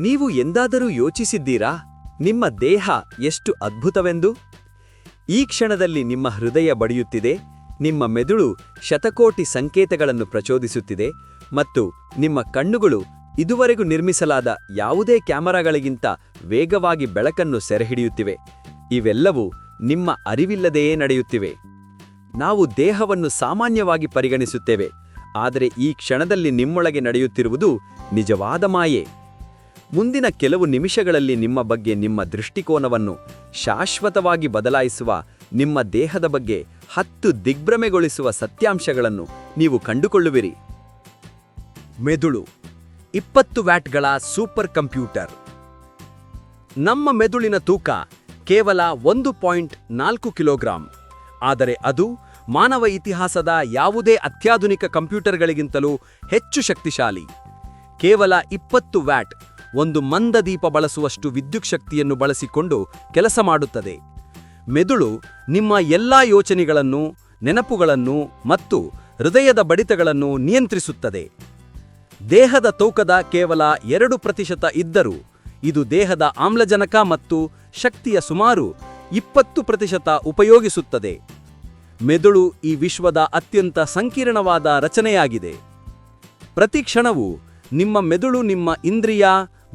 ನೀವು ಎಂದಾದರೂ ಯೋಚಿಸಿದ್ದೀರಾ ನಿಮ್ಮ ದೇಹ ಎಷ್ಟು ಅದ್ಭುತವೆಂದು? ಈ ಕ್ಷಣದಲ್ಲಿ ನಿಮ್ಮ ಹೃದಯ ಬಡಿಯುತ್ತಿದೆ, ನಿಮ್ಮ ಮೆದುಳು ಶತಕೋಟಿ ಸಂಕೇತಗಳನ್ನು ಪ್ರಚೋದಿಸುತ್ತಿದೆ ಮತ್ತು ನಿಮ್ಮ ಕಣ್ಣುಗಳು ಇದುವರೆಗೂ ನಿರ್ಮಿಸಲಾದ ಯಾವುದೇ ಕ್ಯಾಮೆರಾಗಳಿಗಿಂತ ವೇಗವಾಗಿ ಬೆಳಕನ್ನು ಸೆರೆಹಿಡಿಯುತ್ತಿವೆ. ಇವೆಲ್ಲವೂ ನಿಮ್ಮ ಅರಿವಿಲ್ಲದೆಯೇ ನಡೆಯುತ್ತಿವೆ. ನಾವು ದೇಹವನ್ನು ಸಾಮಾನ್ಯವಾಗಿ ಪರಿಗಣಿಸುತ್ತೇವೆ, ಆದರೆ ಈ ಕ್ಷಣದಲ್ಲಿ ನಿಮ್ಮೊಳಗೆ ನಡೆಯುತ್ತಿರುವುದು ನಿಜವಾದ ಮಾಯೆ. ಮುಂದಿನ ಕೆಲವು ನಿಮಿಷಗಳಲ್ಲಿ ನಿಮ್ಮ ಬಗ್ಗೆ ನಿಮ್ಮ ದೃಷ್ಟಿಕೋನವನ್ನು ಶಾಶ್ವತವಾಗಿ ಬದಲಾಯಿಸುವ, ನಿಮ್ಮ ದೇಹದ ಬಗ್ಗೆ 10 ದಿಗ್ಭ್ರಮೆಗೊಳಿಸುವ ಸತ್ಯಾಂಶಗಳನ್ನು ನೀವು ಕಂಡುಕೊಳ್ಳುವಿರಿ. ಮೆದುಳು 20 ವ್ಯಾಟ್ಗಳ ಸೂಪರ್ ಕಂಪ್ಯೂಟರ್. ನಮ್ಮ ಮೆದುಳಿನ ತೂಕ ಕೇವಲ 1.4 ಕಿಲೋಗ್ರಾಂ. ಆದರೆ ಅದು ಮಾನವ ಇತಿಹಾಸದ ಯಾವುದೇ ಅತ್ಯಾಧುನಿಕ ಕಂಪ್ಯೂಟರ್ಗಳಿಗಿಂತಲೂ ಹೆಚ್ಚು ಶಕ್ತಿಶಾಲಿ. ಕೇವಲ 20 ವ್ಯಾಟ್, ಒಂದು ಮಂದದೀಪ ಬಳಸುವಷ್ಟು ವಿದ್ಯುತ್ ಶಕ್ತಿಯನ್ನು ಬಳಸಿಕೊಂಡು ಕೆಲಸ ಮಾಡುತ್ತದೆ. ಮೆದುಳು ನಿಮ್ಮ ಎಲ್ಲಾ ಯೋಚನೆಗಳನ್ನು, ನೆನಪುಗಳನ್ನು ಮತ್ತು ಹೃದಯದ ಬಡಿತಗಳನ್ನು ನಿಯಂತ್ರಿಸುತ್ತದೆ. ದೇಹದ ತೂಕದ ಕೇವಲ 2% ಇದ್ದರೂ ಇದು ದೇಹದ ಆಮ್ಲಜನಕ ಮತ್ತು ಶಕ್ತಿಯ ಸುಮಾರು 20% ಉಪಯೋಗಿಸುತ್ತದೆ. ಮೆದುಳು ಈ ವಿಶ್ವದ ಅತ್ಯಂತ ಸಂಕೀರ್ಣವಾದ ರಚನೆಯಾಗಿದೆ. ಪ್ರತಿ ಕ್ಷಣವೂ ನಿಮ್ಮ ಮೆದುಳು ನಿಮ್ಮ ಇಂದ್ರಿಯ,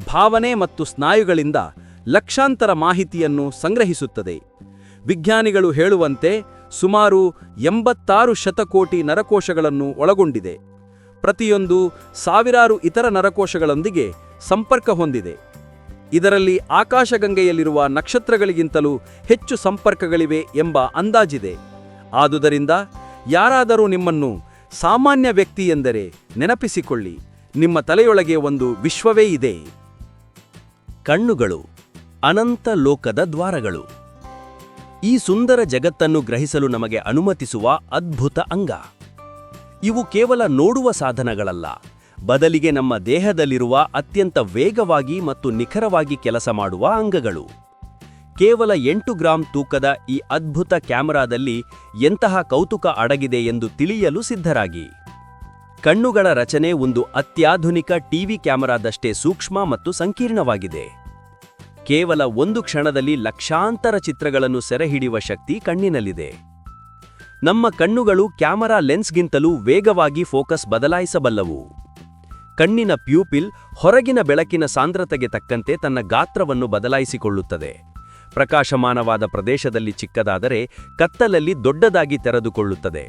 ಭಾವನೆ ಮತ್ತು ಸ್ನಾಯುಗಳಿಂದ ಲಕ್ಷಾಂತರ ಮಾಹಿತಿಯನ್ನು ಸಂಗ್ರಹಿಸುತ್ತದೆ. ವಿಜ್ಞಾನಿಗಳು ಹೇಳುವಂತೆ ಸುಮಾರು 86 ಶತಕೋಟಿ ನರಕೋಶಗಳನ್ನು ಒಳಗೊಂಡಿದೆ. ಪ್ರತಿಯೊಂದು ಸಾವಿರಾರು ಇತರ ನರಕೋಶಗಳೊಂದಿಗೆ ಸಂಪರ್ಕ ಹೊಂದಿದೆ. ಇದರಲ್ಲಿ ಆಕಾಶಗಂಗೆಯಲ್ಲಿರುವ ನಕ್ಷತ್ರಗಳಿಗಿಂತಲೂ ಹೆಚ್ಚು ಸಂಪರ್ಕಗಳಿವೆ ಎಂಬ ಅಂದಾಜಿದೆ. ಆದುದರಿಂದ ಯಾರಾದರೂ ನಿಮ್ಮನ್ನು ಸಾಮಾನ್ಯ ವ್ಯಕ್ತಿ ಎಂದರೆ ನೆನಪಿಸಿಕೊಳ್ಳಿ, ನಿಮ್ಮ ತಲೆಯೊಳಗೆ ಒಂದು ವಿಶ್ವವೇ ಇದೆ. ಕಣ್ಣುಗಳು ಅನಂತ ಲೋಕದ ದ್ವಾರಗಳು. ಈ ಸುಂದರ ಜಗತ್ತನ್ನು ಗ್ರಹಿಸಲು ನಮಗೆ ಅನುಮತಿಸುವ ಅದ್ಭುತ ಅಂಗ. ಇವು ಕೇವಲ ನೋಡುವ ಸಾಧನಗಳಲ್ಲ, ಬದಲಿಗೆ ನಮ್ಮ ದೇಹದಲ್ಲಿರುವ ಅತ್ಯಂತ ವೇಗವಾಗಿ ಮತ್ತು ನಿಖರವಾಗಿ ಕೆಲಸ ಮಾಡುವ ಅಂಗಗಳು. ಕೇವಲ 8 ಗ್ರಾಂ ತೂಕದ ಈ ಅದ್ಭುತ ಕ್ಯಾಮೆರಾದಲ್ಲಿ ಎಂತಹ ಕೌತುಕ ಅಡಗಿದೆ ಎಂದು ತಿಳಿಯಲು ಸಿದ್ಧರಾಗಿ. ಕಣ್ಣುಗಳ ರಚನೆ ಒಂದು ಅತ್ಯಾಧುನಿಕ ಟಿವಿ ಕ್ಯಾಮೆರಾದಷ್ಟೇ ಸೂಕ್ಷ್ಮ ಮತ್ತು ಸಂಕೀರ್ಣವಾಗಿದೆ. ಕೇವಲ ಒಂದು ಕ್ಷಣದಲ್ಲಿ ಲಕ್ಷಾಂತರ ಚಿತ್ರಗಳನ್ನು ಸೆರೆಹಿಡಿಯುವ ಶಕ್ತಿ ಕಣ್ಣಿನಲ್ಲಿದೆ. ನಮ್ಮ ಕಣ್ಣುಗಳು ಕ್ಯಾಮೆರಾ ಲೆನ್ಸ್ಗಿಂತಲೂ ವೇಗವಾಗಿ ಫೋಕಸ್ ಬದಲಾಯಿಸಬಲ್ಲವು. ಕಣ್ಣಿನ ಪ್ಯೂಪಿಲ್ ಹೊರಗಿನ ಬೆಳಕಿನ ಸಾಂದ್ರತೆಗೆ ತಕ್ಕಂತೆ ತನ್ನ ಗಾತ್ರವನ್ನು ಬದಲಾಯಿಸಿಕೊಳ್ಳುತ್ತದೆ. ಪ್ರಕಾಶಮಾನವಾದ ಪ್ರದೇಶದಲ್ಲಿ ಚಿಕ್ಕದಾದರೆ ಕತ್ತಲಲ್ಲಿ ದೊಡ್ಡದಾಗಿ ತೆರೆದುಕೊಳ್ಳುತ್ತದೆ.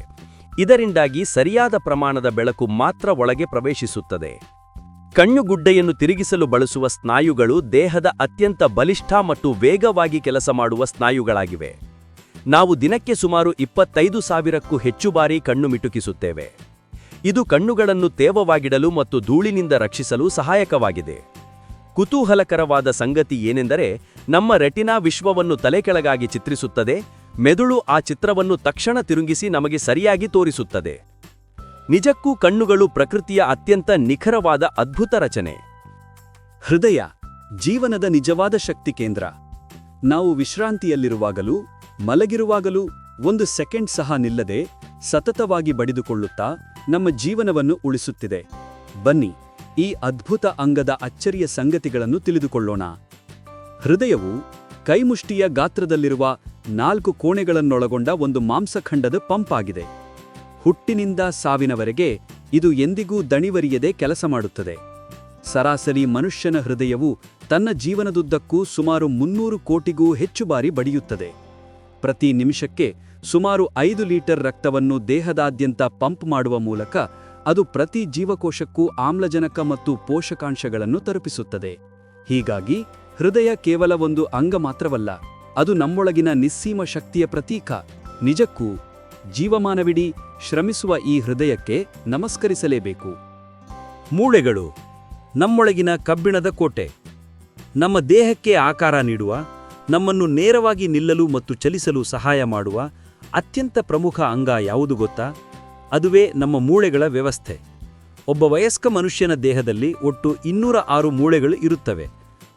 ಇದರಿಂದಾಗಿ ಸರಿಯಾದ ಪ್ರಮಾಣದ ಬೆಳಕು ಮಾತ್ರ ಒಳಗೆ ಪ್ರವೇಶಿಸುತ್ತದೆ. ಕಣ್ಣುಗುಡ್ಡೆಯನ್ನು ತಿರುಗಿಸಲು ಬಳಸುವ ಸ್ನಾಯುಗಳು ದೇಹದ ಅತ್ಯಂತ ಬಲಿಷ್ಠ ಮತ್ತು ವೇಗವಾಗಿ ಕೆಲಸ ಮಾಡುವ ಸ್ನಾಯುಗಳಾಗಿವೆ. ನಾವು ದಿನಕ್ಕೆ ಸುಮಾರು 25,000ಕ್ಕೂ ಹೆಚ್ಚು ಬಾರಿ ಕಣ್ಣು ಮಿಟುಕಿಸುತ್ತೇವೆ. ಇದು ಕಣ್ಣುಗಳನ್ನು ತೇವವಾಗಿಡಲು ಮತ್ತು ಧೂಳಿನಿಂದ ರಕ್ಷಿಸಲು ಸಹಾಯಕವಾಗಿದೆ. ಕುತೂಹಲಕರವಾದ ಸಂಗತಿ ಏನೆಂದರೆ, ನಮ್ಮ ರೆಟಿನಾ ವಿಶ್ವವನ್ನು ತಲೆಕೆಳಗಾಗಿ ಚಿತ್ರಿಸುತ್ತದೆ. ಮೆದುಳು ಆ ಚಿತ್ರವನ್ನು ತಕ್ಷಣ ತಿರುಗಿಸಿ ನಮಗೆ ಸರಿಯಾಗಿ ತೋರಿಸುತ್ತದೆ. ನಿಜಕ್ಕೂ ಕಣ್ಣುಗಳು ಪ್ರಕೃತಿಯ ಅತ್ಯಂತ ನಿಖರವಾದ ಅದ್ಭುತ ರಚನೆ. ಹೃದಯ ಜೀವನದ ನಿಜವಾದ ಶಕ್ತಿ ಕೇಂದ್ರ. ನಾವು ವಿಶ್ರಾಂತಿಯಲ್ಲಿರುವಾಗಲೂ ಮಲಗಿರುವಾಗಲೂ 1 ಸೆಕೆಂಡ್ ಸಹ ನಿಲ್ಲದೆ ಸತತವಾಗಿ ಬಡಿದುಕೊಳ್ಳುತ್ತಾ ನಮ್ಮ ಜೀವನವನ್ನು ಉಳಿಸುತ್ತಿದೆ. ಬನ್ನಿ, ಈ ಅದ್ಭುತ ಅಂಗದ ಅಚ್ಚರಿಯ ಸಂಗತಿಗಳನ್ನು ತಿಳಿದುಕೊಳ್ಳೋಣ. ಹೃದಯವು ಕೈಮುಷ್ಟಿಯ ಗಾತ್ರದಲ್ಲಿರುವ 4 ಕೋಣೆಗಳನ್ನೊಳಗೊಂಡ ಒಂದು ಮಾಂಸಖಂಡದ ಪಂಪ್ ಆಗಿದೆ. ಹುಟ್ಟಿನಿಂದ ಸಾವಿನವರೆಗೆ ಇದು ಎಂದಿಗೂ ದಣಿವರಿಯದೆ ಕೆಲಸ ಮಾಡುತ್ತದೆ. ಸರಾಸರಿ ಮನುಷ್ಯನ ಹೃದಯವು ತನ್ನ ಜೀವನದುದ್ದಕ್ಕೂ ಸುಮಾರು 300 ಕೋಟಿಗೂ ಹೆಚ್ಚು ಬಾರಿ ಬಡಿಯುತ್ತದೆ. ಪ್ರತಿ ನಿಮಿಷಕ್ಕೆ ಸುಮಾರು 5 ಲೀಟರ್ ರಕ್ತವನ್ನು ದೇಹದಾದ್ಯಂತ ಪಂಪ್ ಮಾಡುವ ಮೂಲಕ ಅದು ಪ್ರತಿ ಜೀವಕೋಶಕ್ಕೂ ಆಮ್ಲಜನಕ ಮತ್ತು ಪೋಷಕಾಂಶಗಳನ್ನು ತಲುಪಿಸುತ್ತದೆ. ಹೀಗಾಗಿ ಹೃದಯ ಕೇವಲ ಒಂದು ಅಂಗ ಮಾತ್ರವಲ್ಲ, ಅದು ನಮ್ಮೊಳಗಿನ ನಿಸ್ಸೀಮ ಶಕ್ತಿಯ ಪ್ರತೀಕ. ನಿಜಕ್ಕೂ ಜೀವಮಾನವಿಡೀ ಶ್ರಮಿಸುವ ಈ ಹೃದಯಕ್ಕೆ ನಮಸ್ಕರಿಸಲೇಬೇಕು. ಮೂಳೆಗಳು ನಮ್ಮೊಳಗಿನ ಕಬ್ಬಿಣದ ಕೋಟೆ. ನಮ್ಮ ದೇಹಕ್ಕೆ ಆಕಾರ ನೀಡುವ, ನಮ್ಮನ್ನು ನೇರವಾಗಿ ನಿಲ್ಲಲು ಮತ್ತು ಚಲಿಸಲು ಸಹಾಯ ಮಾಡುವ ಅತ್ಯಂತ ಪ್ರಮುಖ ಅಂಗ ಯಾವುದು ಗೊತ್ತಾ? ಅದುವೇ ನಮ್ಮ ಮೂಳೆಗಳ ವ್ಯವಸ್ಥೆ. ಒಬ್ಬ ವಯಸ್ಕ ಮನುಷ್ಯನ ದೇಹದಲ್ಲಿ ಒಟ್ಟು 206 ಮೂಳೆಗಳು ಇರುತ್ತವೆ.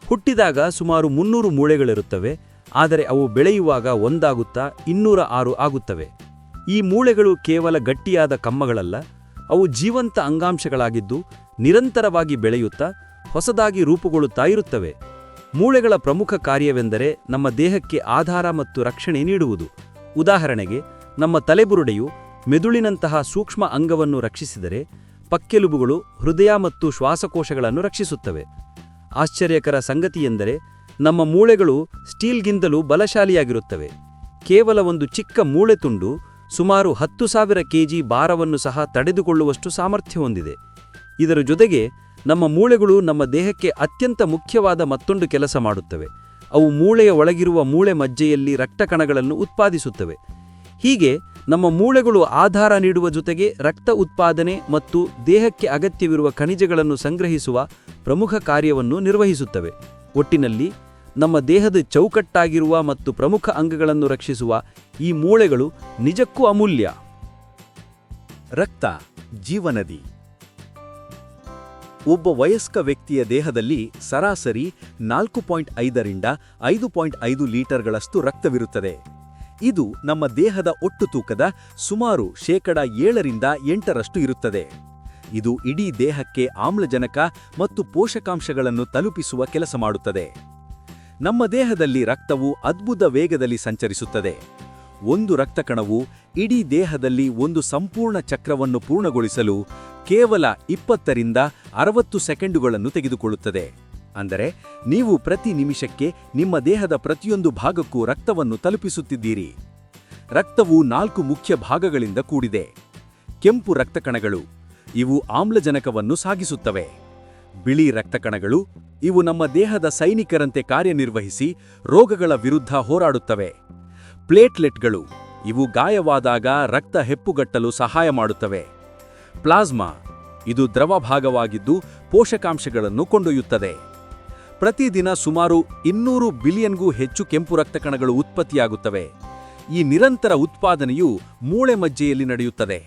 ಹುಟ್ಟಿದಾಗ ಸುಮಾರು 300 ಮೂಳೆಗಳಿರುತ್ತವೆ, ಆದರೆ ಅವು ಬೆಳೆಯುವಾಗ ಒಂದಾಗುತ್ತಾ 206 ಆಗುತ್ತವೆ. ಈ ಮೂಳೆಗಳು ಕೇವಲ ಗಟ್ಟಿಯಾದ ಕಮ್ಮಗಳಲ್ಲ, ಅವು ಜೀವಂತ ಅಂಗಾಂಶಗಳಾಗಿದ್ದು ನಿರಂತರವಾಗಿ ಬೆಳೆಯುತ್ತಾ ಹೊಸದಾಗಿ ರೂಪುಗೊಳ್ಳುತ್ತಾ ಇರುತ್ತವೆ. ಮೂಳೆಗಳ ಪ್ರಮುಖ ಕಾರ್ಯವೆಂದರೆ ನಮ್ಮ ದೇಹಕ್ಕೆ ಆಧಾರ ಮತ್ತು ರಕ್ಷಣೆ ನೀಡುವುದು. ಉದಾಹರಣೆಗೆ, ನಮ್ಮ ತಲೆಬುರುಡೆಯು ಮೆದುಳಿನಂತಹ ಸೂಕ್ಷ್ಮ ಅಂಗವನ್ನು ರಕ್ಷಿಸಿದರೆ, ಪಕ್ಕೆಲುಬುಗಳು ಹೃದಯ ಮತ್ತು ಶ್ವಾಸಕೋಶಗಳನ್ನು ರಕ್ಷಿಸುತ್ತವೆ. ಆಶ್ಚರ್ಯಕರ ಸಂಗತಿಯೆಂದರೆ, ನಮ್ಮ ಮೂಳೆಗಳು ಸ್ಟೀಲ್ಗಿಂತಲೂ ಬಲಶಾಲಿಯಾಗಿರುತ್ತವೆ. ಕೇವಲ ಒಂದು ಚಿಕ್ಕ ಮೂಳೆ ತುಂಡು ಸುಮಾರು 10,000 ಕೆಜಿ ಭಾರವನ್ನು ಸಹ ತಡೆದುಕೊಳ್ಳುವಷ್ಟು ಸಾಮರ್ಥ್ಯ ಹೊಂದಿದೆ. ಇದರ ಜೊತೆಗೆ ನಮ್ಮ ಮೂಳೆಗಳು ನಮ್ಮ ದೇಹಕ್ಕೆ ಅತ್ಯಂತ ಮುಖ್ಯವಾದ ಮತ್ತೊಂದು ಕೆಲಸ ಮಾಡುತ್ತವೆ. ಅವು ಮೂಳೆಯ ಒಳಗಿರುವ ಮೂಳೆ ಮಜ್ಜೆಯಲ್ಲಿ ರಕ್ತಕಣಗಳನ್ನು ಉತ್ಪಾದಿಸುತ್ತವೆ. ಹೀಗೆ ನಮ್ಮ ಮೂಳೆಗಳು ಆಧಾರ ನೀಡುವ ಜೊತೆಗೆ ರಕ್ತ ಉತ್ಪಾದನೆ ಮತ್ತು ದೇಹಕ್ಕೆ ಅಗತ್ಯವಿರುವ ಖನಿಜಗಳನ್ನು ಸಂಗ್ರಹಿಸುವ ಪ್ರಮುಖ ಕಾರ್ಯವನ್ನು ನಿರ್ವಹಿಸುತ್ತವೆ. ಒಟ್ಟಿನಲ್ಲಿ ನಮ್ಮ ದೇಹದ ಚೌಕಟ್ಟಾಗಿರುವ ಮತ್ತು ಪ್ರಮುಖ ಅಂಗಗಳನ್ನು ರಕ್ಷಿಸುವ ಈ ಮೂಳೆಗಳು ನಿಜಕ್ಕೂ ಅಮೂಲ್ಯ. ರಕ್ತ ಜೀವನದಿ. ಒಬ್ಬ ವಯಸ್ಕ ವ್ಯಕ್ತಿಯ ದೇಹದಲ್ಲಿ ಸರಾಸರಿ 4.5 ರಿಂದ 5.5 ಲೀಟರ್ಗಳಷ್ಟು ರಕ್ತವಿರುತ್ತದೆ. ಇದು ನಮ್ಮ ದೇಹದ ಒಟ್ಟು ತೂಕದ ಸುಮಾರು 7 ರಿಂದ 8ರಷ್ಟು ಇರುತ್ತದೆ. ಇದು ಇಡೀ ದೇಹಕ್ಕೆ ಆಮ್ಲಜನಕ ಮತ್ತು ಪೋಷಕಾಂಶಗಳನ್ನು ತಲುಪಿಸುವ ಕೆಲಸ ಮಾಡುತ್ತದೆ. ನಮ್ಮ ದೇಹದಲ್ಲಿ ರಕ್ತವು ಅದ್ಭುತ ವೇಗದಲ್ಲಿ ಸಂಚರಿಸುತ್ತದೆ. ಒಂದು ರಕ್ತಕಣವು ಇಡೀ ದೇಹದಲ್ಲಿ ಒಂದು ಸಂಪೂರ್ಣ ಚಕ್ರವನ್ನು ಪೂರ್ಣಗೊಳಿಸಲು ಕೇವಲ 20 ರಿಂದ 60 ಸೆಕೆಂಡುಗಳನ್ನು ತೆಗೆದುಕೊಳ್ಳುತ್ತದೆ. ಅಂದರೆ ನೀವು ಪ್ರತಿ ನಿಮಿಷಕ್ಕೆ ನಿಮ್ಮ ದೇಹದ ಪ್ರತಿಯೊಂದು ಭಾಗಕ್ಕೂ ರಕ್ತವನ್ನು ತಲುಪಿಸುತ್ತಿದ್ದೀರಿ. ರಕ್ತವು 4 ಮುಖ್ಯ ಭಾಗಗಳಿಂದ ಕೂಡಿದೆ. ಕೆಂಪು ರಕ್ತಕಣಗಳು, ಇವು ಆಮ್ಲಜನಕವನ್ನು ಸಾಗಿಸುತ್ತವೆ. ಬಿಳಿ ರಕ್ತಕಣಗಳು, ಇವು ನಮ್ಮ ದೇಹದ ಸೈನಿಕರಂತೆ ಕಾರ್ಯನಿರ್ವಹಿಸಿ ರೋಗಗಳ ವಿರುದ್ಧ ಹೋರಾಡುತ್ತವೆ. ಪ್ಲೇಟ್ಲೆಟ್ಗಳು, ಇವು ಗಾಯವಾದಾಗ ರಕ್ತ ಹೆಪ್ಪುಗಟ್ಟಲು ಸಹಾಯ ಮಾಡುತ್ತವೆ. ಪ್ಲಾಸ್ಮಾ, ಇದು ದ್ರವ ಭಾಗವಾಗಿದ್ದು ಪೋಷಕಾಂಶಗಳನ್ನು ಕೊಂಡೊಯ್ಯುತ್ತದೆ. ಪ್ರತಿದಿನ ಸುಮಾರು 200 ಬಿಲಿಯನ್ಗೂ ಹೆಚ್ಚು ಕೆಂಪು ರಕ್ತಕಣಗಳು ಉತ್ಪತ್ತಿಯಾಗುತ್ತವೆ. ಈ ನಿರಂತರ ಉತ್ಪಾದನೆಯು ಮೂಳೆ ಮಜ್ಜೆಯಲ್ಲಿ ನಡೆಯುತ್ತದೆ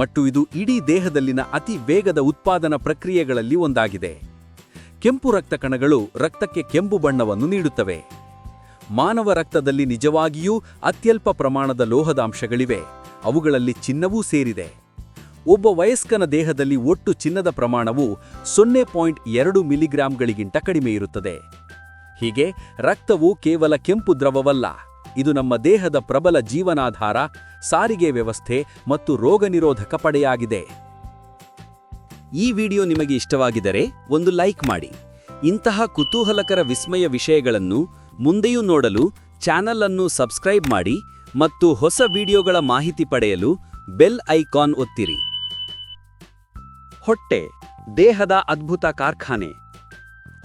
ಮತ್ತು ಇದು ಇಡೀ ದೇಹದಲ್ಲಿನ ಅತಿ ವೇಗದ ಉತ್ಪಾದನಾ ಪ್ರಕ್ರಿಯೆಗಳಲ್ಲಿ ಒಂದಾಗಿದೆ. ಕೆಂಪು ರಕ್ತಕಣಗಳು ರಕ್ತಕ್ಕೆ ಕೆಂಪು ಬಣ್ಣವನ್ನು ನೀಡುತ್ತವೆ. ಮಾನವ ರಕ್ತದಲ್ಲಿ ನಿಜವಾಗಿಯೂ ಅತ್ಯಲ್ಪ ಪ್ರಮಾಣದ ಲೋಹದಾಂಶಗಳಿವೆ. ಅವುಗಳಲ್ಲಿ ಚಿನ್ನವೂ ಸೇರಿದೆ. ಒಬ್ಬ ವಯಸ್ಕನ ದೇಹದಲ್ಲಿ ಒಟ್ಟು ಚಿನ್ನದ ಪ್ರಮಾಣವು 0.2 ಮಿಲಿಗ್ರಾಂಗಳಿಗಿಂತ ಕಡಿಮೆ ಇರುತ್ತದೆ. ಹೀಗೆ ರಕ್ತವು ಕೇವಲ ಕೆಂಪು ದ್ರವವಲ್ಲ, ಇದು ನಮ್ಮ ದೇಹದ ಪ್ರಬಲ ಜೀವನಾಧಾರ, ಸಾರಿಗೆ ವ್ಯವಸ್ಥೆ ಮತ್ತು ರೋಗನಿರೋಧಕ ಪಡೆಯಾಗಿದೆ. ಈ ವಿಡಿಯೋ ನಿಮಗೆ ಇಷ್ಟವಾಗಿದ್ದರೆ ಒಂದು ಲೈಕ್ ಮಾಡಿ. ಇಂತಹ ಕುತೂಹಲಕರ ವಿಸ್ಮಯ ವಿಷಯಗಳನ್ನು ಮುಂದೆಯೂ ನೋಡಲು ಚಾನಲ್ ಅನ್ನು ಸಬ್ಸ್ಕ್ರೈಬ್ ಮಾಡಿ ಮತ್ತು ಹೊಸ ವಿಡಿಯೋಗಳ ಮಾಹಿತಿ ಪಡೆಯಲು ಬೆಲ್ ಐಕಾನ್ ಒತ್ತಿರಿ. ಹೊಟ್ಟೆ, ದೇಹದ ಅದ್ಭುತ ಕಾರ್ಖಾನೆ.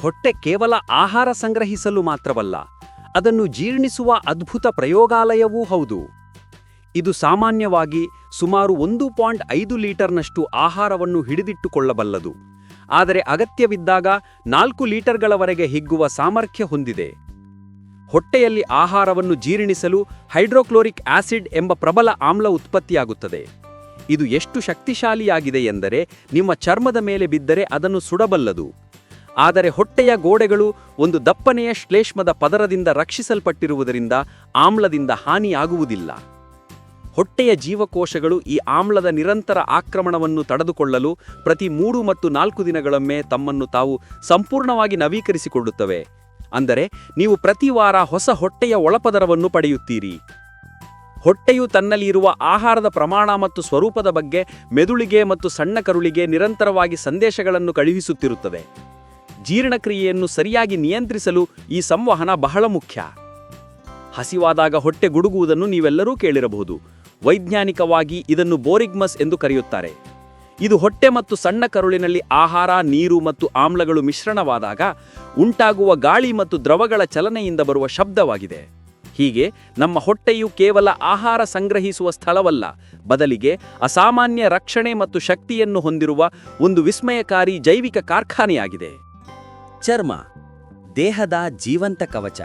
ಹೊಟ್ಟೆ ಕೇವಲ ಆಹಾರ ಸಂಗ್ರಹಿಸಲು ಮಾತ್ರವಲ್ಲ, ಅದನ್ನು ಜೀರ್ಣಿಸುವ ಅದ್ಭುತ ಪ್ರಯೋಗಾಲಯವೂ ಹೌದು. ಇದು ಸಾಮಾನ್ಯವಾಗಿ ಸುಮಾರು 1.5 ಲೀಟರ್ನಷ್ಟು ಆಹಾರವನ್ನು ಹಿಡಿದಿಟ್ಟುಕೊಳ್ಳಬಲ್ಲದು, ಆದರೆ ಅಗತ್ಯವಿದ್ದಾಗ 4 ಲೀಟರ್ಗಳವರೆಗೆ ಹಿಗ್ಗುವ ಸಾಮರ್ಥ್ಯ ಹೊಂದಿದೆ. ಹೊಟ್ಟೆಯಲ್ಲಿ ಆಹಾರವನ್ನು ಜೀರ್ಣಿಸಲು ಹೈಡ್ರೋಕ್ಲೋರಿಕ್ ಆಸಿಡ್ ಎಂಬ ಪ್ರಬಲ ಆಮ್ಲ ಉತ್ಪತ್ತಿಯಾಗುತ್ತದೆ. ಇದು ಎಷ್ಟು ಶಕ್ತಿಶಾಲಿಯಾಗಿದೆ ಎಂದರೆ ನಿಮ್ಮ ಚರ್ಮದ ಮೇಲೆ ಬಿದ್ದರೆ ಅದನ್ನು ಸುಡಬಲ್ಲದು. ಆದರೆ ಹೊಟ್ಟೆಯ ಗೋಡೆಗಳು ಒಂದು ದಪ್ಪನೆಯ ಶ್ಲೇಷ್ಮದ ಪದರದಿಂದ ರಕ್ಷಿಸಲ್ಪಟ್ಟಿರುವುದರಿಂದ ಆಮ್ಲದಿಂದ ಹಾನಿಯಾಗುವುದಿಲ್ಲ. ಹೊಟ್ಟೆಯ ಜೀವಕೋಶಗಳು ಈ ಆಮ್ಲದ ನಿರಂತರ ಆಕ್ರಮಣವನ್ನು ತಡೆದುಕೊಳ್ಳಲು ಪ್ರತಿ 3 ಮತ್ತು 4 ದಿನಗಳೊಮ್ಮೆ ತಮ್ಮನ್ನು ತಾವು ಸಂಪೂರ್ಣವಾಗಿ ನವೀಕರಿಸಿಕೊಳ್ಳುತ್ತವೆ. ಅಂದರೆ ನೀವು ಪ್ರತಿ ವಾರ ಹೊಸ ಹೊಟ್ಟೆಯ ಒಳಪದರವನ್ನು ಪಡೆಯುತ್ತೀರಿ. ಹೊಟ್ಟೆಯು ತನ್ನಲ್ಲಿ ಇರುವ ಆಹಾರದ ಪ್ರಮಾಣ ಮತ್ತು ಸ್ವರೂಪದ ಬಗ್ಗೆ ಮೆದುಳಿಗೆ ಮತ್ತು ಸಣ್ಣ ಕರುಳಿಗೆ ನಿರಂತರವಾಗಿ ಸಂದೇಶಗಳನ್ನು ಕಳುಹಿಸುತ್ತಿರುತ್ತದೆ. ಜೀರ್ಣಕ್ರಿಯೆಯನ್ನು ಸರಿಯಾಗಿ ನಿಯಂತ್ರಿಸಲು ಈ ಸಂವಹನ ಬಹಳ ಮುಖ್ಯ. ಹಸಿವಾದಾಗ ಹೊಟ್ಟೆ ಗುಡುಗುವುದನ್ನು ನೀವೆಲ್ಲರೂ ಕೇಳಿರಬಹುದು. ವೈಜ್ಞಾನಿಕವಾಗಿ ಇದನ್ನು ಬೋರಿಗ್ಮಸ್ ಎಂದು ಕರೆಯುತ್ತಾರೆ. ಇದು ಹೊಟ್ಟೆ ಮತ್ತು ಸಣ್ಣ ಕರುಳಿನಲ್ಲಿ ಆಹಾರ, ನೀರು ಮತ್ತು ಆಮ್ಲಗಳು ಮಿಶ್ರಣವಾದಾಗ ಉಂಟಾಗುವ ಗಾಳಿ ಮತ್ತು ದ್ರವಗಳ ಚಲನೆಯಿಂದ ಬರುವ ಶಬ್ದವಾಗಿದೆ. ಹೀಗೆ ನಮ್ಮ ಹೊಟ್ಟೆಯು ಕೇವಲ ಆಹಾರ ಸಂಗ್ರಹಿಸುವ ಸ್ಥಳವಲ್ಲ, ಬದಲಿಗೆ ಅಸಾಮಾನ್ಯ ರಕ್ಷಣೆ ಮತ್ತು ಶಕ್ತಿಯನ್ನು ಹೊಂದಿರುವ ಒಂದು ವಿಸ್ಮಯಕಾರಿ ಜೈವಿಕ ಕಾರ್ಖಾನೆಯಾಗಿದೆ. ಚರ್ಮ, ದೇಹದ ಜೀವಂತ ಕವಚ.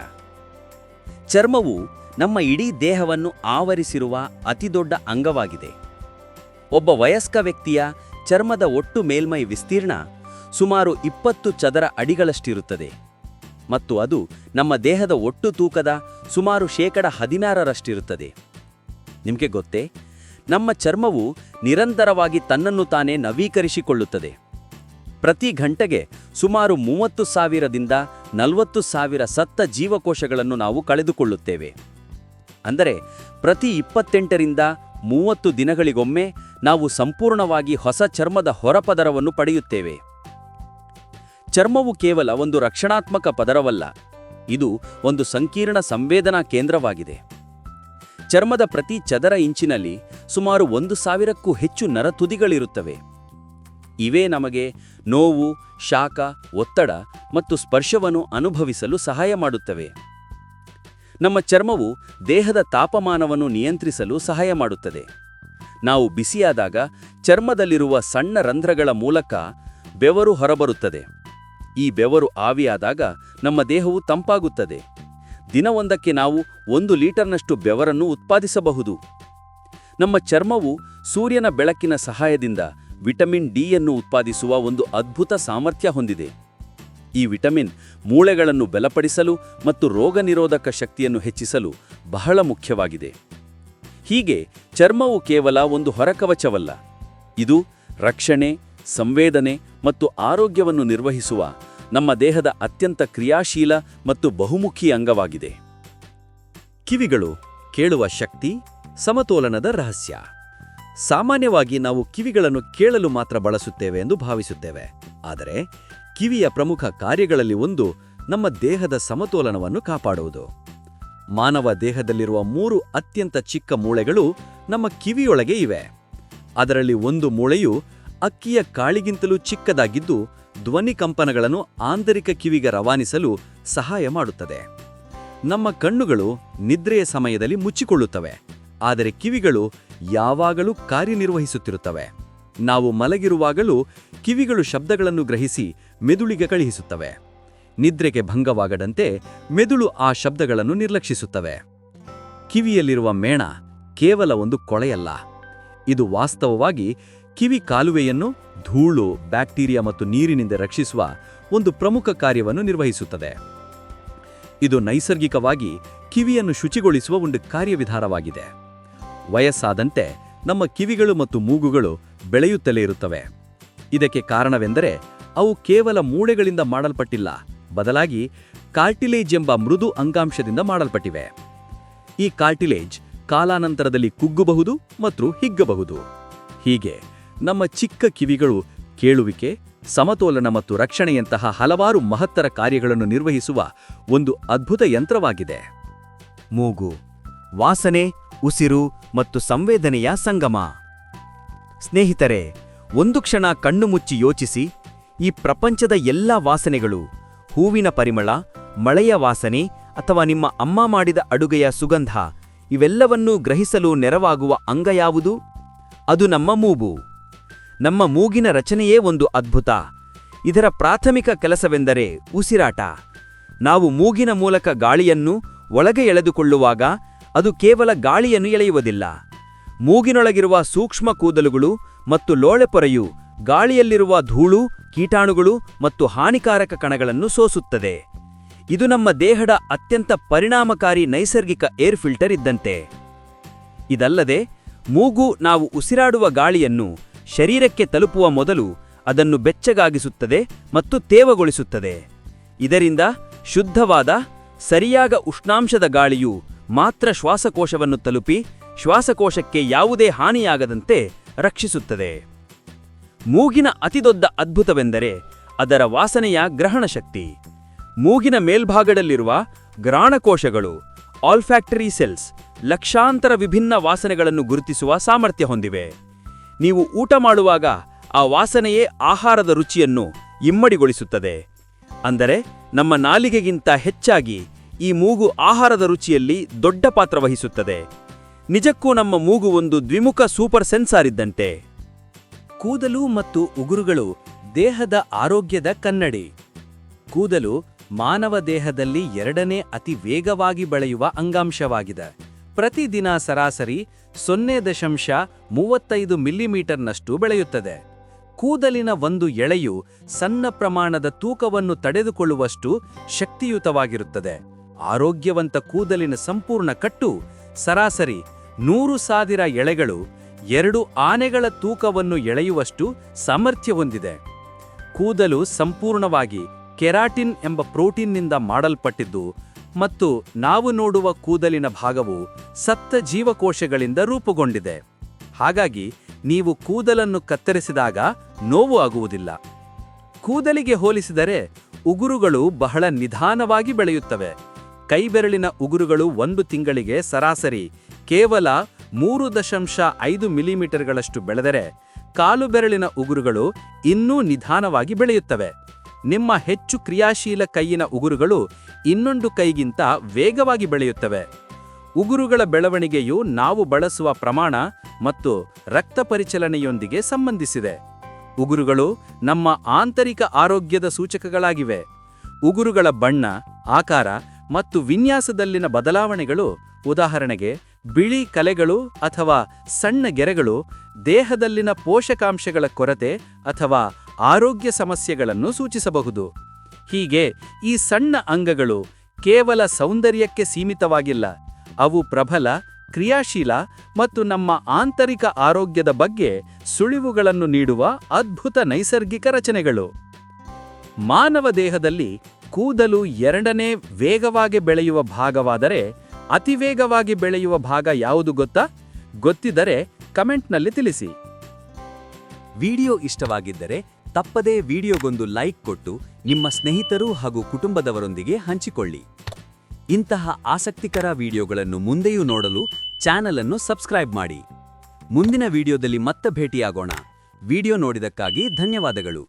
ಚರ್ಮವು ನಮ್ಮ ಇಡೀ ದೇಹವನ್ನು ಆವರಿಸಿರುವ ಅತಿದೊಡ್ಡ ಅಂಗವಾಗಿದೆ. ಒಬ್ಬ ವಯಸ್ಕ ವ್ಯಕ್ತಿಯ ಚರ್ಮದ ಒಟ್ಟು ಮೇಲ್ಮೈ ವಿಸ್ತೀರ್ಣ ಸುಮಾರು 20 ಚದರ ಅಡಿಗಳಷ್ಟಿರುತ್ತದೆ ಮತ್ತು ಅದು ನಮ್ಮ ದೇಹದ ಒಟ್ಟು ತೂಕದ ಸುಮಾರು 16%ರಷ್ಟಿರುತ್ತದೆ. ನಿಮಗೆ ಗೊತ್ತೇ, ನಮ್ಮ ಚರ್ಮವು ನಿರಂತರವಾಗಿ ತನ್ನನ್ನು ತಾನೇ ನವೀಕರಿಸಿಕೊಳ್ಳುತ್ತದೆ. ಪ್ರತಿ ಗಂಟೆಗೆ ಸುಮಾರು 30,000ದಿಂದ 40,000 ಸತ್ತ ಜೀವಕೋಶಗಳನ್ನು ನಾವು ಕಳೆದುಕೊಳ್ಳುತ್ತೇವೆ. ಅಂದರೆ ಪ್ರತಿ 28ರಿಂದ 30 ದಿನಗಳಿಗೊಮ್ಮೆ ನಾವು ಸಂಪೂರ್ಣವಾಗಿ ಹೊಸ ಚರ್ಮದ ಹೊರಪದರವನ್ನು ಪಡೆಯುತ್ತೇವೆ. ಚರ್ಮವು ಕೇವಲ ಒಂದು ರಕ್ಷಣಾತ್ಮಕ ಪದರವಲ್ಲ, ಇದು ಒಂದು ಸಂಕೀರ್ಣ ಸಂವೇದನಾ ಕೇಂದ್ರವಾಗಿದೆ. ಚರ್ಮದ ಪ್ರತಿ ಚದರ ಇಂಚಿನಲ್ಲಿ ಸುಮಾರು 1,000ಕ್ಕೂ ಹೆಚ್ಚು ನರತುದಿಗಳಿರುತ್ತವೆ. ಇವೇ ನಮಗೆ ನೋವು, ಶಾಖ, ಒತ್ತಡ ಮತ್ತು ಸ್ಪರ್ಶವನ್ನು ಅನುಭವಿಸಲು ಸಹಾಯ ಮಾಡುತ್ತವೆ. ನಮ್ಮ ಚರ್ಮವು ದೇಹದ ತಾಪಮಾನವನ್ನು ನಿಯಂತ್ರಿಸಲು ಸಹಾಯ ಮಾಡುತ್ತದೆ. ನಾವು ಬಿಸಿಯಾದಾಗ ಚರ್ಮದಲ್ಲಿರುವ ಸಣ್ಣ ರಂಧ್ರಗಳ ಮೂಲಕ ಬೆವರು ಹೊರಬರುತ್ತದೆ. ಈ ಬೆವರು ಆವಿಯಾದಾಗ ನಮ್ಮ ದೇಹವು ತಂಪಾಗುತ್ತದೆ. ದಿನವೊಂದಕ್ಕೆ ನಾವು 1 ಲೀಟರ್ನಷ್ಟು ಬೆವರನ್ನು ಉತ್ಪಾದಿಸಬಹುದು. ನಮ್ಮ ಚರ್ಮವು ಸೂರ್ಯನ ಬೆಳಕಿನ ಸಹಾಯದಿಂದ ವಿಟಮಿನ್ ಡಿಯನ್ನು ಉತ್ಪಾದಿಸುವ ಒಂದು ಅದ್ಭುತ ಸಾಮರ್ಥ್ಯ ಹೊಂದಿದೆ. ಈ ವಿಟಮಿನ್ ಮೂಳೆಗಳನ್ನು ಬಲಪಡಿಸಲು ಮತ್ತು ರೋಗನಿರೋಧಕ ಶಕ್ತಿಯನ್ನು ಹೆಚ್ಚಿಸಲು ಬಹಳ ಮುಖ್ಯವಾಗಿದೆ. ಹೀಗೆ ಚರ್ಮವು ಕೇವಲ ಒಂದು ಹೊರಕವಚವಲ್ಲ, ಇದು ರಕ್ಷಣೆ, ಸಂವೇದನೆ ಮತ್ತು ಆರೋಗ್ಯವನ್ನು ನಿರ್ವಹಿಸುವ ನಮ್ಮ ದೇಹದ ಅತ್ಯಂತ ಕ್ರಿಯಾಶೀಲ ಮತ್ತು ಬಹುಮುಖಿ ಅಂಗವಾಗಿದೆ. ಕಿವಿಗಳು ಕೇಳುವ ಶಕ್ತಿ, ಸಮತೋಲನದ ರಹಸ್ಯ. ಸಾಮಾನ್ಯವಾಗಿ ನಾವು ಕಿವಿಗಳನ್ನು ಕೇಳಲು ಮಾತ್ರ ಬಳಸುತ್ತೇವೆ ಎಂದು ಭಾವಿಸುತ್ತೇವೆ. ಆದರೆ ಕಿವಿಯ ಪ್ರಮುಖ ಕಾರ್ಯಗಳಲ್ಲಿ ಒಂದು ನಮ್ಮ ದೇಹದ ಸಮತೋಲನವನ್ನು ಕಾಪಾಡುವುದು. ಮಾನವ ದೇಹದಲ್ಲಿರುವ 3 ಅತ್ಯಂತ ಚಿಕ್ಕ ಮೂಳೆಗಳು ನಮ್ಮ ಕಿವಿಯೊಳಗೆ ಇವೆ. ಅದರಲ್ಲಿ ಒಂದು ಮೂಳೆಯು ಅಕ್ಕಿಯ ಕಾಳಿಗಿಂತಲೂ ಚಿಕ್ಕದಾಗಿದ್ದು ಧ್ವನಿ ಕಂಪನಗಳನ್ನು ಆಂತರಿಕ ಕಿವಿಗೆ ರವಾನಿಸಲು ಸಹಾಯ ಮಾಡುತ್ತದೆ. ನಮ್ಮ ಕಣ್ಣುಗಳು ನಿದ್ರೆಯ ಸಮಯದಲ್ಲಿ ಮುಚ್ಚಿಕೊಳ್ಳುತ್ತವೆ, ಆದರೆ ಕಿವಿಗಳು ಯಾವಾಗಲೂ ಕಾರ್ಯನಿರ್ವಹಿಸುತ್ತಿರುತ್ತವೆ. ನಾವು ಮಲಗಿರುವಾಗಲೂ ಕಿವಿಗಳು ಶಬ್ದಗಳನ್ನು ಗ್ರಹಿಸಿ ಮೆದುಳಿಗೆ ಕಳುಹಿಸುತ್ತವೆ. ನಿದ್ರೆಗೆ ಭಂಗವಾಗದಂತೆ ಮೆದುಳು ಆ ಶಬ್ದಗಳನ್ನು ನಿರ್ಲಕ್ಷಿಸುತ್ತವೆ. ಕಿವಿಯಲ್ಲಿರುವ ಮೇಣ ಕೇವಲ ಒಂದು ಕೊಳೆಯಲ್ಲ, ಇದು ವಾಸ್ತವವಾಗಿ ಕಿವಿ ಕಾಲುವೆಯನ್ನು ಧೂಳು, ಬ್ಯಾಕ್ಟೀರಿಯಾ ಮತ್ತು ನೀರಿನಿಂದ ರಕ್ಷಿಸುವ ಒಂದು ಪ್ರಮುಖ ಕಾರ್ಯವನ್ನು ನಿರ್ವಹಿಸುತ್ತದೆ. ಇದು ನೈಸರ್ಗಿಕವಾಗಿ ಕಿವಿಯನ್ನು ಶುಚಿಗೊಳಿಸುವ ಒಂದು ಕಾರ್ಯವಿಧಾನವಾಗಿದೆ. ವಯಸ್ಸಾದಂತೆ ನಮ್ಮ ಕಿವಿಗಳು ಮತ್ತು ಮೂಗುಗಳು ಬೆಳೆಯುತ್ತಲೇ ಇರುತ್ತವೆ. ಇದಕ್ಕೆ ಕಾರಣವೆಂದರೆ ಅವು ಕೇವಲ ಮೂಳೆಗಳಿಂದ ಮಾಡಲ್ಪಟ್ಟಿಲ್ಲ, ಬದಲಾಗಿ ಕಾರ್ಟಿಲೇಜ್ ಎಂಬ ಮೃದು ಅಂಗಾಂಶದಿಂದ ಮಾಡಲ್ಪಟ್ಟಿವೆ. ಈ ಕಾರ್ಟಿಲೇಜ್ ಕಾಲಾನಂತರದಲ್ಲಿ ಕುಗ್ಗಬಹುದು ಮತ್ತು ಹಿಗ್ಗಬಹುದು. ಹೀಗೆ ನಮ್ಮ ಚಿಕ್ಕ ಕಿವಿಗಳು ಕೇಳುವಿಕೆ, ಸಮತೋಲನ ಮತ್ತು ರಕ್ಷಣೆಯಂತಹ ಹಲವಾರು ಮಹತ್ತರ ಕಾರ್ಯಗಳನ್ನು ನಿರ್ವಹಿಸುವ ಒಂದು ಅದ್ಭುತ ಯಂತ್ರವಾಗಿದೆ. ಮೂಗು ವಾಸನೆ, ಉಸಿರು ಮತ್ತು ಸಂವೇದನೆಯ ಸಂಗಮ. ಸ್ನೇಹಿತರೆ, ಒಂದು ಕ್ಷಣ ಕಣ್ಣು ಮುಚ್ಚಿ ಯೋಚಿಸಿ. ಈ ಪ್ರಪಂಚದ ಎಲ್ಲ ವಾಸನೆಗಳು, ಹೂವಿನ ಪರಿಮಳ, ಮಳೆಯ ವಾಸನೆ ಅಥವಾ ನಿಮ್ಮ ಅಮ್ಮ ಮಾಡಿದ ಅಡುಗೆಯ ಸುಗಂಧ, ಇವೆಲ್ಲವನ್ನೂ ಗ್ರಹಿಸಲು ನೆರವಾಗುವ ಅಂಗ ಯಾವುದು? ಅದು ನಮ್ಮ ಮೂಗು. ನಮ್ಮ ಮೂಗಿನ ರಚನೆಯೇ ಒಂದು ಅದ್ಭುತ. ಇದರ ಪ್ರಾಥಮಿಕ ಕೆಲಸವೆಂದರೆ ಉಸಿರಾಟ. ನಾವು ಮೂಗಿನ ಮೂಲಕ ಗಾಳಿಯನ್ನು ಒಳಗೆ ಎಳೆದುಕೊಳ್ಳುವಾಗ ಅದು ಕೇವಲ ಗಾಳಿಯನ್ನು ಎಳೆಯುವುದಿಲ್ಲ. ಮೂಗಿನೊಳಗಿರುವ ಸೂಕ್ಷ್ಮ ಕೂದಲುಗಳು ಮತ್ತು ಲೋಳೆಪೊರೆಯು ಗಾಳಿಯಲ್ಲಿರುವ ಧೂಳು, ಕೀಟಾಣುಗಳು ಮತ್ತು ಹಾನಿಕಾರಕ ಕಣಗಳನ್ನು ಸೋಸುತ್ತದೆ. ಇದು ನಮ್ಮ ದೇಹದ ಅತ್ಯಂತ ಪರಿಣಾಮಕಾರಿ ನೈಸರ್ಗಿಕ ಏರ್ ಫಿಲ್ಟರ್ ಇದ್ದಂತೆ. ಇದಲ್ಲದೆ ಮೂಗು ನಾವು ಉಸಿರಾಡುವ ಗಾಳಿಯನ್ನು ಶರೀರಕ್ಕೆ ತಲುಪುವ ಮೊದಲು ಅದನ್ನು ಬೆಚ್ಚಗಾಗಿಸುತ್ತದೆ ಮತ್ತು ತೇವಗೊಳಿಸುತ್ತದೆ. ಇದರಿಂದ ಶುದ್ಧವಾದ, ಸರಿಯಾದ ಉಷ್ಣಾಂಶದ ಗಾಳಿಯು ಮಾತ್ರ ಶ್ವಾಸಕೋಶವನ್ನು ತಲುಪಿ ಶ್ವಾಸಕೋಶಕ್ಕೆ ಯಾವುದೇ ಹಾನಿಯಾಗದಂತೆ ರಕ್ಷಿಸುತ್ತದೆ. ಮೂಗಿನ ಅತಿದೊಡ್ಡ ಅದ್ಭುತವೆಂದರೆ ಅದರ ವಾಸನೆಯ ಗ್ರಹಣ ಶಕ್ತಿ. ಮೂಗಿನ ಮೇಲ್ಭಾಗದಲ್ಲಿರುವ ಗ್ರಾಣಕೋಶಗಳು, ಆಲ್ಫ್ಯಾಕ್ಟರಿ ಸೆಲ್ಸ್, ಲಕ್ಷಾಂತರ ವಿಭಿನ್ನ ವಾಸನೆಗಳನ್ನು ಗುರುತಿಸುವ ಸಾಮರ್ಥ್ಯ ಹೊಂದಿವೆ. ನೀವು ಊಟ ಮಾಡುವಾಗ ಆ ವಾಸನೆಯೇ ಆಹಾರದ ರುಚಿಯನ್ನು ಇಮ್ಮಡಿಗೊಳಿಸುತ್ತದೆ. ಅಂದರೆ ನಮ್ಮ ನಾಲಿಗೆಗಿಂತ ಹೆಚ್ಚಾಗಿ ಈ ಮೂಗು ಆಹಾರದ ರುಚಿಯಲ್ಲಿ ದೊಡ್ಡ ಪಾತ್ರ ವಹಿಸುತ್ತದೆ. ನಿಜಕ್ಕೂ ನಮ್ಮ ಮೂಗು ಒಂದು ದ್ವಿಮುಖ ಸೂಪರ್ ಸೆನ್ಸಾರ್ ಇದ್ದಂತೆ. ಕೂದಲು ಮತ್ತು ಉಗುರುಗಳು ದೇಹದ ಆರೋಗ್ಯದ ಕನ್ನಡಿ. ಕೂದಲು ಮಾನವ ದೇಹದಲ್ಲಿ 2ನೇ ಅತಿ ವೇಗವಾಗಿ ಬೆಳೆಯುವ ಅಂಗಾಂಶವಾಗಿದೆ. ಪ್ರತಿದಿನ ಸರಾಸರಿ 0.35 ಮಿಲಿಮೀಟರ್ನಷ್ಟು ಬೆಳೆಯುತ್ತದೆ. ಕೂದಲಿನ ಒಂದು ಎಳೆಯು ಸಣ್ಣ ಪ್ರಮಾಣದ ತೂಕವನ್ನು ತಡೆದುಕೊಳ್ಳುವಷ್ಟು ಶಕ್ತಿಯುತವಾಗಿರುತ್ತದೆ. ಆರೋಗ್ಯವಂತ ಕೂದಲಿನ ಸಂಪೂರ್ಣ ಕಟ್ಟು ಸರಾಸರಿ 100,000 ಎಳೆಗಳು 2 ಆನೆಗಳ ತೂಕವನ್ನು ಎಳೆಯುವಷ್ಟು ಸಾಮರ್ಥ್ಯ ಹೊಂದಿದೆ. ಕೂದಲು ಸಂಪೂರ್ಣವಾಗಿ ಕೆರಾಟಿನ್ ಎಂಬ ಪ್ರೋಟೀನ್ನಿಂದ ಮಾಡಲ್ಪಟ್ಟಿದ್ದು ಮತ್ತು ನಾವು ನೋಡುವ ಕೂದಲಿನ ಭಾಗವು ಸತ್ತ ಜೀವಕೋಶಗಳಿಂದ ರೂಪುಗೊಂಡಿದೆ. ಹಾಗಾಗಿ ನೀವು ಕೂದಲನ್ನು ಕತ್ತರಿಸಿದಾಗ ನೋವು ಆಗುವುದಿಲ್ಲ. ಕೂದಲಿಗೆ ಹೋಲಿಸಿದರೆ ಉಗುರುಗಳು ಬಹಳ ನಿಧಾನವಾಗಿ ಬೆಳೆಯುತ್ತವೆ. ಕೈಬೆರಳಿನ ಉಗುರುಗಳು 1 ತಿಂಗಳಿಗೆ ಸರಾಸರಿ ಕೇವಲ 3.5 ಮಿಲಿಮೀಟರ್ಗಳಷ್ಟು ಬೆಳೆದರೆ, ಕಾಲು ಬೆರಳಿನ ಉಗುರುಗಳು ಇನ್ನೂ ನಿಧಾನವಾಗಿ ಬೆಳೆಯುತ್ತವೆ. ನಿಮ್ಮ ಹೆಚ್ಚು ಕ್ರಿಯಾಶೀಲ ಕೈಯಿನ ಉಗುರುಗಳು ಇನ್ನೊಂದು ಕೈಗಿಂತ ವೇಗವಾಗಿ ಬೆಳೆಯುತ್ತವೆ. ಉಗುರುಗಳ ಬೆಳವಣಿಗೆಯು ನಾವು ಬಳಸುವ ಪ್ರಮಾಣ ಮತ್ತು ರಕ್ತ ಪರಿಚಲನೆಯೊಂದಿಗೆ ಸಂಬಂಧಿಸಿದೆ. ಉಗುರುಗಳು ನಮ್ಮ ಆಂತರಿಕ ಆರೋಗ್ಯದ ಸೂಚಕಗಳಾಗಿವೆ. ಉಗುರುಗಳ ಬಣ್ಣ, ಆಕಾರ ಮತ್ತು ವಿನ್ಯಾಸದಲ್ಲಿನ ಬದಲಾವಣೆಗಳು, ಉದಾಹರಣೆಗೆ ಬಿಳಿ ಕಲೆಗಳು ಅಥವಾ ಸಣ್ಣ ಗೆರೆಗಳು, ದೇಹದಲ್ಲಿನ ಪೋಷಕಾಂಶಗಳ ಕೊರತೆ ಅಥವಾ ಆರೋಗ್ಯ ಸಮಸ್ಯೆಗಳನ್ನು ಸೂಚಿಸಬಹುದು. ಹೀಗೆ ಈ ಸಣ್ಣ ಅಂಗಗಳು ಕೇವಲ ಸೌಂದರ್ಯಕ್ಕೆ ಸೀಮಿತವಾಗಿಲ್ಲ, ಅವು ಪ್ರಬಲ, ಕ್ರಿಯಾಶೀಲ ಮತ್ತು ನಮ್ಮ ಆಂತರಿಕ ಆರೋಗ್ಯದ ಬಗ್ಗೆ ಸುಳಿವುಗಳನ್ನು ನೀಡುವ ಅದ್ಭುತ ನೈಸರ್ಗಿಕ ರಚನೆಗಳು. ಮಾನವ ದೇಹದಲ್ಲಿ ಕೂದಲು 2ನೇ ವೇಗವಾಗಿ ಬೆಳೆಯುವ ಭಾಗವಾದರೆ, ಅತಿವೇಗವಾಗಿ ಬೆಳೆಯುವ ಭಾಗ ಯಾವುದು ಗೊತ್ತಾ? ಗೊತ್ತಿದ್ದರೆ ಕಮೆಂಟ್ನಲ್ಲಿ ತಿಳಿಸಿ. ವಿಡಿಯೋ ಇಷ್ಟವಾಗಿದ್ದರೆ ತಪ್ಪದೇ ವಿಡಿಯೋಗೊಂದು ಲೈಕ್ ಕೊಟ್ಟು ನಿಮ್ಮ ಸ್ನೇಹಿತರು ಹಾಗೂ ಕುಟುಂಬದವರೊಂದಿಗೆ ಹಂಚಿಕೊಳ್ಳಿ. ಇಂತಹ ಆಸಕ್ತಿಕರ ವಿಡಿಯೋಗಳನ್ನು ಮುಂದೆಯೂ ನೋಡಲು ಚಾನೆಲ್ ಅನ್ನು ಸಬ್ಸ್ಕ್ರೈಬ್ ಮಾಡಿ. ಮುಂದಿನ ವಿಡಿಯೋದಲ್ಲಿ ಮತ್ತೆ ಭೇಟಿಯಾಗೋಣ. ವಿಡಿಯೋ ನೋಡಿದಕ್ಕಾಗಿ ಧನ್ಯವಾದಗಳು.